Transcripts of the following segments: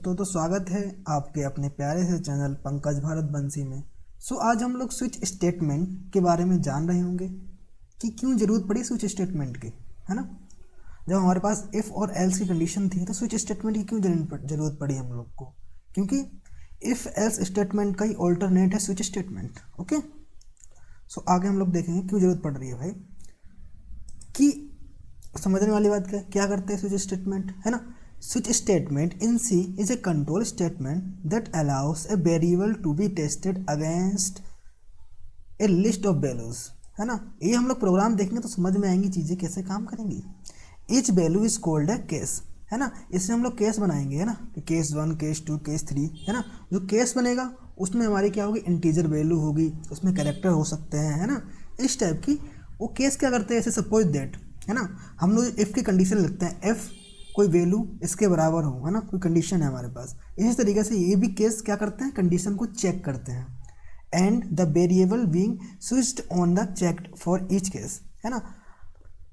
तो स्वागत है आपके अपने प्यारे से चैनल पंकज भारत बंसी में। आज हम लोग स्विच स्टेटमेंट के बारे में जान रहे होंगे कि क्यों ज़रूरत पड़ी स्विच स्टेटमेंट की, है ना। जब हमारे पास इफ़ और एल्स की कंडीशन थी तो स्विच स्टेटमेंट की क्यों ज़रूरत पड़ी हम लोग को, क्योंकि इफ़ एल्स स्टेटमेंट का ही ऑल्टरनेट है स्विच स्टेटमेंट। ओके, आगे हम लोग देखेंगे क्यों ज़रूरत पड़ रही है भाई। कि समझने वाली बात क्या करते हैं स्विच स्टेटमेंट, है ना। Switch statement in C is a control statement that allows a variable to be tested against a list of values, है ना। ये हम लोग प्रोग्राम देखेंगे तो समझ में आएंगी चीज़ें कैसे काम करेंगी। Each value is called a case, है ना। इसमें हम लोग केस बनाएंगे, है ना, कि केस 1, केस 2, केस 3, है ना। जो केस बनेगा उसमें हमारी क्या होगी, इंटीजर वैल्यू होगी, उसमें कैरेक्टर हो सकते हैं, है ना, इस टाइप की। वो केस क्या करते हैं, ऐसे सपोज दैट, है ना, हम लोग इफ़ की कंडीशन लिखते हैं, एफ कोई वैल्यू इसके बराबर हो, है ना, कोई कंडीशन है हमारे पास। इसी तरीके से ये भी केस क्या करते हैं, कंडीशन को चेक करते हैं। And the variable being switched on the checked for each case, है ना।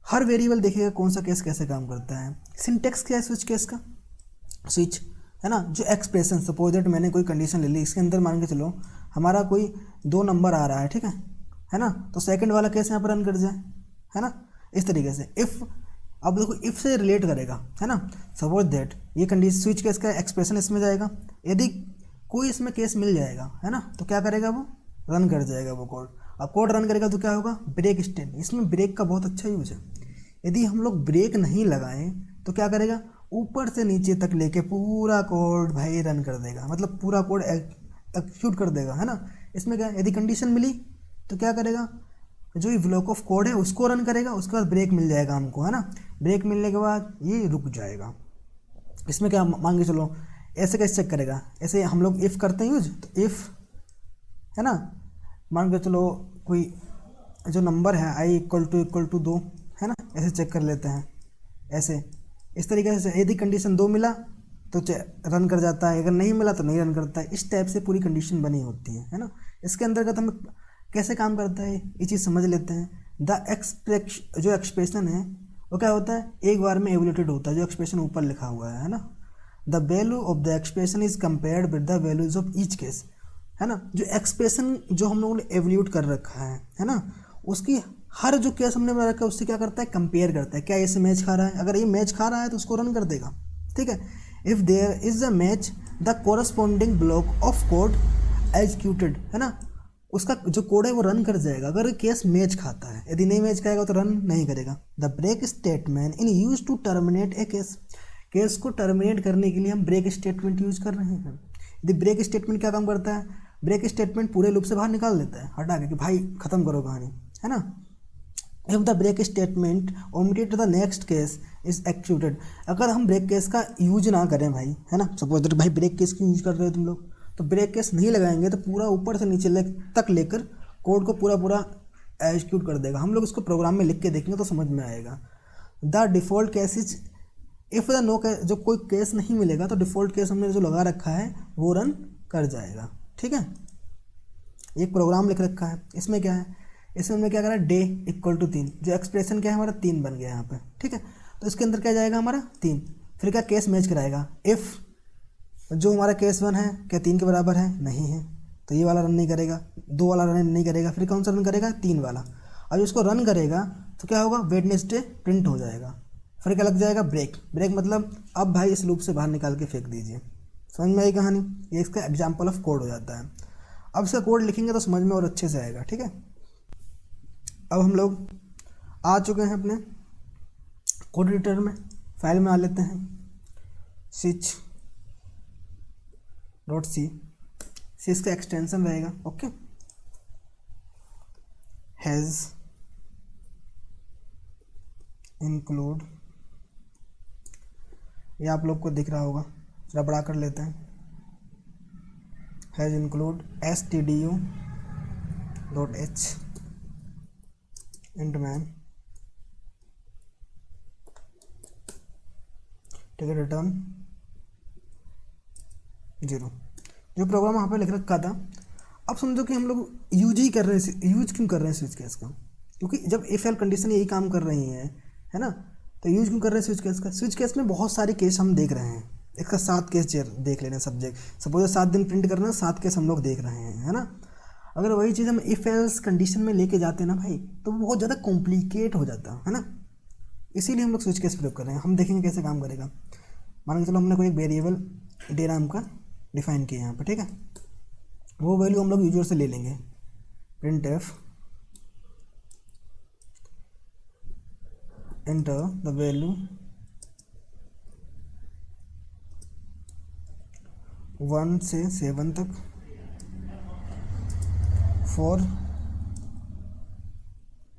हर वेरिएबल देखेगा कौन सा केस कैसे काम करता है। सिंटेक्स क्या है स्विच केस का, स्विच, है ना, जो एक्सप्रेशन, सपोज दैट मैंने कोई कंडीशन ले ली, इसके अंदर मान के चलो हमारा कोई 2 नंबर आ रहा है, ठीक है ना, तो सेकंड वाला केस यहाँ पर रन कर जाए, है ना। इस तरीके से इफ़, अब देखो इफ़ से रिलेट करेगा, है ना। सपोज दैट ये कंडीशन स्विच केस का एक्सप्रेशन इसमें जाएगा, यदि कोई इसमें केस मिल जाएगा, है ना, तो क्या करेगा, वो रन कर जाएगा वो कोड। अब कोड रन करेगा तो क्या होगा, ब्रेक स्टेटमेंट। इसमें ब्रेक का बहुत अच्छा यूज है। यदि हम लोग ब्रेक नहीं लगाएं तो क्या करेगा, ऊपर से नीचे तक लेके पूरा कोड भाई रन कर देगा, मतलब पूरा कोड एक्सिक्यूट कर देगा, है ना। इसमें क्या, यदि कंडीशन मिली तो क्या करेगा, जो ये ब्लॉक ऑफ कोड है उसको रन करेगा, उसके बाद ब्रेक मिल जाएगा हमको, है ना। ब्रेक मिलने के बाद ये रुक जाएगा। इसमें क्या मान के चलो, ऐसे कैसे चेक करेगा, ऐसे हम लोग इफ़ करते हैं यूज, तो इफ़, है ना, मान के चलो कोई जो नंबर है आई इक्वल टू 2, है ना, ऐसे चेक कर लेते हैं, ऐसे इस तरीके से। यदि कंडीशन 2 मिला तो रन कर जाता है, अगर नहीं मिला तो नहीं रन करता है। इस टाइप से पूरी कंडीशन बनी होती है ना। इसके अंतर्गत हम कैसे काम करता है ये चीज़ समझ लेते हैं। जो एक्सप्रेशन है वो क्या होता है, एक बार में एवल्यूटेड होता है, जो एक्सप्रेशन ऊपर लिखा हुआ है ना। The value of the expression is compared with the values of each case, है ना। जो एक्सप्रेशन जो हम लोगों ने एवल्यूट कर रखा है ना, उसकी हर जो केस हमने बना रखा है उससे क्या करता है, कंपेयर करता है, क्या इससे मैच खा रहा है। अगर ये मैच खा रहा है तो उसको रन कर देगा, ठीक है। If there is a match the corresponding block of code executed, है ना, उसका जो कोड है वो रन कर जाएगा अगर केस मैच खाता है। यदि नहीं मैच खाएगा तो रन नहीं करेगा। The break statement in use to terminate a case को टर्मिनेट करने के लिए हम ब्रेक स्टेटमेंट यूज कर रहे हैं। यदि ब्रेक स्टेटमेंट क्या काम करता है, ब्रेक स्टेटमेंट पूरे लूप से बाहर निकाल देता है, हटा के कि भाई खत्म करो कहानी, है ना। If the break statement omitted the next case is executed, अगर हम ब्रेक केस का यूज ना करें भाई, है ना, सपोज दैट भाई ब्रेक केस क्यों यूज कर रहे हो तुम लोग, तो ब्रेक केस नहीं लगाएंगे तो पूरा ऊपर से नीचे तक लेकर कोड को पूरा एग्जीक्यूट कर देगा। हम लोग इसको प्रोग्राम में लिख के देखेंगे तो समझ में आएगा। The default case is if the no case, जो कोई केस नहीं मिलेगा तो डिफ़ॉल्ट केस हमने जो लगा रखा है वो रन कर जाएगा, ठीक है। एक प्रोग्राम लिख रखा है, इसमें क्या है, इसमें हमने क्या करा, डे इक्वल टू 3, जो एक्सप्रेशन क्या है हमारा 3 बन गया यहाँ पे, ठीक है। तो इसके अंदर क्या जाएगा हमारा 3, फिर क्या केस मैच कराएगा। इफ़ जो हमारा केस 1 है क्या 3 के बराबर है, नहीं है, तो ये वाला रन नहीं करेगा, 2 वाला रन नहीं करेगा, फिर कौन सा रन करेगा, 3 वाला। अब इसको रन करेगा तो क्या होगा, वेडनेसडे प्रिंट हो जाएगा। फिर क्या लग जाएगा, ब्रेक मतलब अब भाई इस लूप से बाहर निकाल के फेंक दीजिए। समझ में आई कहानी, ये इसका एग्जाम्पल ऑफ कोड हो जाता है। अब इसका कोड लिखेंगे तो समझ में और अच्छे से आएगा, ठीक है। अब हम लोग आ चुके हैं अपने कोड एडिटर में, फाइल में आ लेते हैं, स्विच .c इसका एक्सटेंशन रहेगा, ओके, हैज़ इंक्लूड, ये आप लोग को दिख रहा होगा, जरा बड़ा कर लेते हैं, has include stdu.h int man, ठीक है, रिटर्न 0। जो प्रोग्राम वहाँ पे लिख रखा था, अब समझो कि हम लोग यूज ही कर रहे हैं, यूज क्यों कर रहे हैं स्विच केस का, क्योंकि जब इफ एल कंडीशन यही काम कर रही है ना, तो यूज क्यों कर रहे हैं स्विच केस का। स्विच केस में बहुत सारे केस हम देख रहे हैं, इसका 7 केस देख लेना सब्जेक्ट, सपोज 7 दिन प्रिंट करना, 7 केस हम लोग देख रहे हैं, है ना। अगर वही चीज़ हम इफ एल्स कंडीशन में लेके जाते हैं ना भाई, तो बहुत ज़्यादा कॉम्प्लिकेट हो जाता है ना। इसीलिए हम लोग स्विच केस प्रयोग कर रहे हैं। हम देखेंगे कैसे काम करेगा। मान के चलो हमने कोई एक वेरिएबल डे नाम का डिफाइन किया यहाँ पर, ठीक है। वो वैल्यू हम लोग यूजर से ले लेंगे, print F enter the value 1 से 7 तक फॉर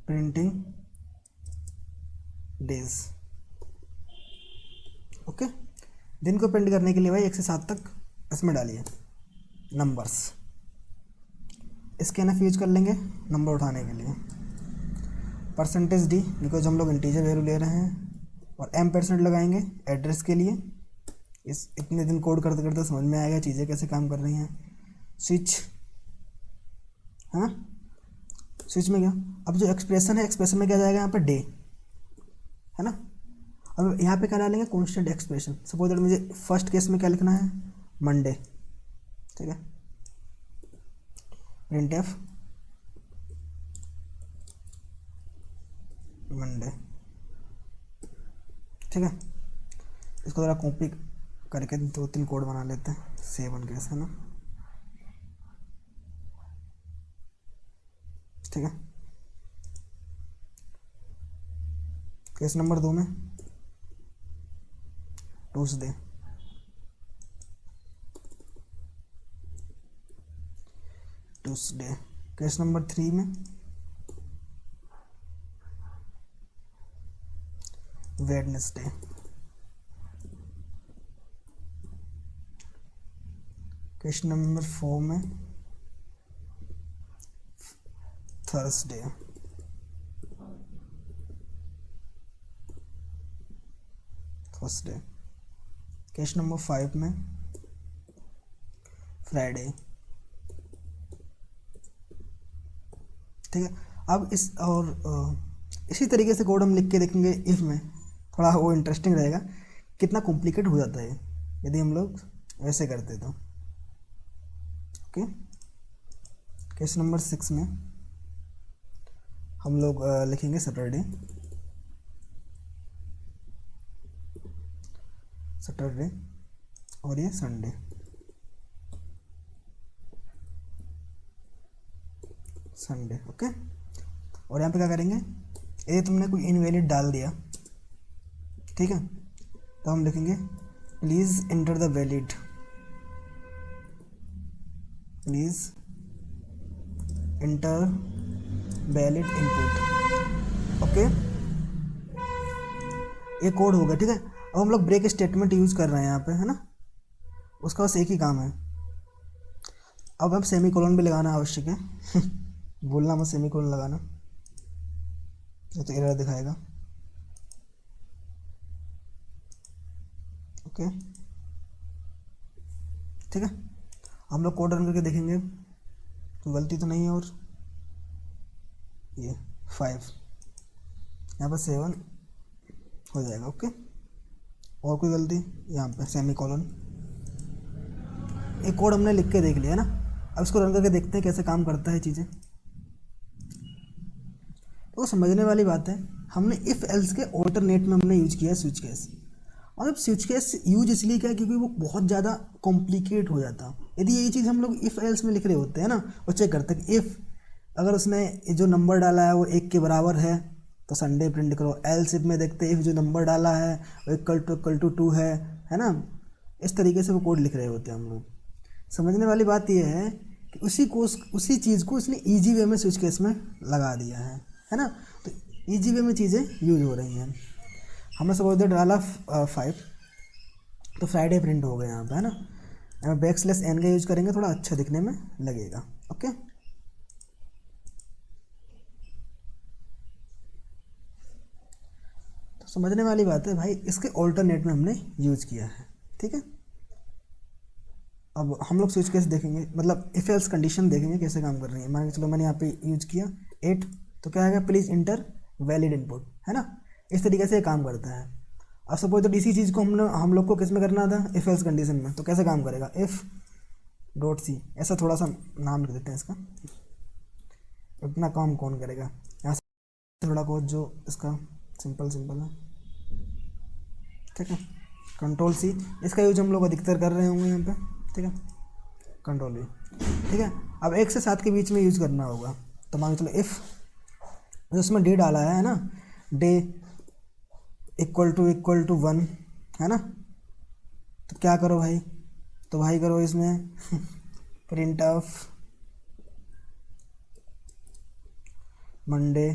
प्रिंटिंग डेज। ओके, दिन को प्रिंट करने के लिए भाई 1 से 7 तक इसमें डालिए नंबर्स। इसके एनएफ यूज कर लेंगे नंबर उठाने के लिए, परसेंटेज डी बिकॉज हम लोग इंटीजर वैल्यू ले रहे हैं, और M% लगाएंगे एड्रेस के लिए। इस इतने दिन कोड करते करते समझ में आएगा चीज़ें कैसे काम कर रही हैं। स्विच, है ना, स्विच में क्या, अब जो एक्सप्रेशन है, एक्सप्रेशन में क्या जाएगा यहाँ पर डे, है ना। अब यहाँ पे क्या डालेंगे, कांस्टेंट एक्सप्रेशन। सपोज दैट मुझे फर्स्ट केस में क्या लिखना है, मंडे, ठीक है। प्रिंट एफ मंडे, ठीक है। इसको ज़रा कॉपी करके 2-3 कोड बना लेते हैं, 7 केस, है ना, ठीक है। केस नंबर 2 में ट्यूसडे, ट्यूसडे। केस नंबर 3 में वेडनेसडे। केस नंबर 4 में थर्सडे। थर्सडे। केस नंबर 5 में फ्राइडे, ठीक है। अब इस और इसी तरीके से कोड हम लिख के देखेंगे इफ में, थोड़ा वो इंटरेस्टिंग रहेगा, कितना कॉम्प्लिकेट हो जाता है यदि हम लोग वैसे करते तो। ओके, केस नंबर 6 में हम लोग लिखेंगे सैटरडे, सैटरडे, और ये संडे, संडे। ओके, और यहाँ पे क्या करेंगे, ये तुमने कोई इनवैलिड डाल दिया, ठीक है, तो हम लिखेंगे please enter the valid, please enter valid input. Okay, ये कोड हो गया, ठीक है। अब हम लोग ब्रेक स्टेटमेंट यूज कर रहे हैं यहाँ पे, है ना, उसका बस एक ही काम है। अब हम सेमीकोलन भी लगाना आवश्यक है भूलना मत सेमीकोलन लगाना, तो एरर दिखाएगा। ओके, ठीक है। हम लोग कोड रन करके देखेंगे तो गलती तो नहीं है, और ये 5 यहाँ पर 7 हो जाएगा। ओके, और कोई गलती यहाँ पे सेमीकोलन। एक कोड हमने लिख के देख लिया ना, अब इसको रन करके देखते हैं कैसे काम करता है चीज़ें। तो समझने वाली बात है, हमने इफ़ एल्स के ऑल्टरनेट में हमने यूज किया स्विच केस। और अब स्विच केस यूज इसलिए किया क्योंकि वो बहुत ज़्यादा कॉम्प्लिकेट हो जाता। यदि यही चीज़ हम लोग इफ़ एल्स में लिख रहे होते हैं ना, वो चेक करते हैं कि इफ़ अगर उसने जो नंबर डाला है वो 1 के बराबर है तो संडे प्रिंट करो। एल्स इफ में देखते हैं इफ़ जो नंबर डाला है वो इक्वल टू 2 है ना। इस तरीके से वो कोड लिख रहे होते हैं हम लोग। समझने वाली बात यह है कि उसी चीज़ को उसने ईजी वे में स्विच केस में लगा दिया है ना। तो ईजी वे में चीज़ें यूज हो रही हैं। हमने सपोज दैट डाला 5 तो फ्राइडे प्रिंट हो गया यहाँ पे, है ना। बैकस्लैश एन का यूज करेंगे, थोड़ा अच्छा दिखने में लगेगा। ओके, तो समझने वाली बात है भाई, इसके ऑल्टरनेट में हमने यूज किया है, ठीक है। अब हम लोग स्विच केस देखेंगे, मतलब इफ एल्स कंडीशन देखेंगे कैसे काम कर रही है। मान के चलो मैंने यहाँ पे यूज किया 8, तो क्या आएगा, प्लीज़ इंटर वैलिड इनपुट, है ना। इस तरीके से काम करता है। अब सपोज तो इसी चीज़ को हम लोग को किस में करना था, इफ़ एल्स कंडीशन में। तो कैसे काम करेगा, इफ़ डॉट सी, ऐसा थोड़ा सा नाम लिख देते हैं इसका, इतना काम कौन करेगा। यहाँ से थोड़ा कोड जो इसका सिंपल सिंपल है, ठीक है। कंट्रोल सी, इसका यूज हम लोग अधिकतर कर रहे होंगे यहाँ पे, ठीक है। कंट्रोल वी, ठीक है। अब 1 से 7 के बीच में यूज करना होगा। तो मान के चलो इफ़ जो उसमें डे डाला है ना, डे इक्वल टू 1, है ना। तो क्या करो भाई, तो भाई करो इसमें प्रिंट ऑफ मंडे,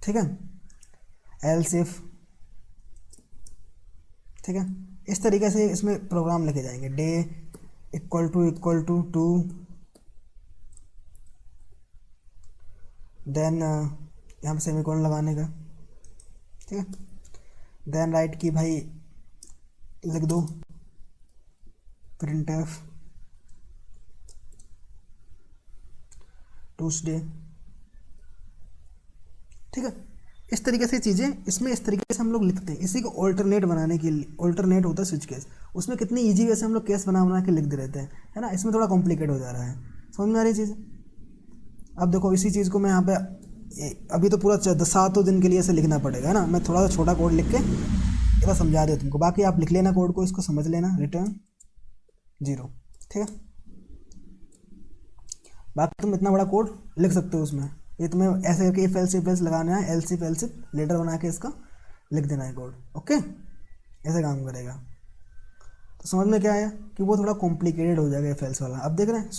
ठीक है, एल्स इफ, ठीक है। इस तरीके से इसमें प्रोग्राम लिखे जाएंगे, डे इक्वल टू 2, देन यहाँ पे सेमीकोलन लगाने का, ठीक है। देन राइट की भाई लिख दो प्रिंट एफ ट्यूसडे, ठीक है। इस तरीके से चीज़ें इसमें इस तरीके से हम लोग लिखते हैं। इसी को ऑल्टरनेट बनाने के लिए, ऑल्टरनेट होता है स्विच केस, उसमें कितनी इजी वे से हम लोग केस बना के लिख दे रहते हैं, है ना। इसमें थोड़ा कॉम्प्लिकेट हो जा रहा है, समझ में आ रही चीज़। अब देखो इसी चीज़ को मैं यहाँ पे अभी तो पूरा 7 दिन के लिए ऐसे लिखना पड़ेगा, है ना। मैं थोड़ा सा छोटा कोड लिख के एक बार समझा दे तुमको, बाकी आप लिख लेना कोड को, इसको समझ लेना, रिटर्न 0, ठीक है। बाकी तुम इतना बड़ा कोड लिख सकते हो उसमें, ये तुम्हें ऐसे करके इफ एल्स लगाना है, एल्स इफ लेटर बना के इसका लिख देना है कोड, ओके। ऐसे काम करेगा। तो समझ में क्या आया कि वो थोड़ा कॉम्प्लिकेटेड हो जाएगा इफ एल्स वाला। अब देख रहे हैं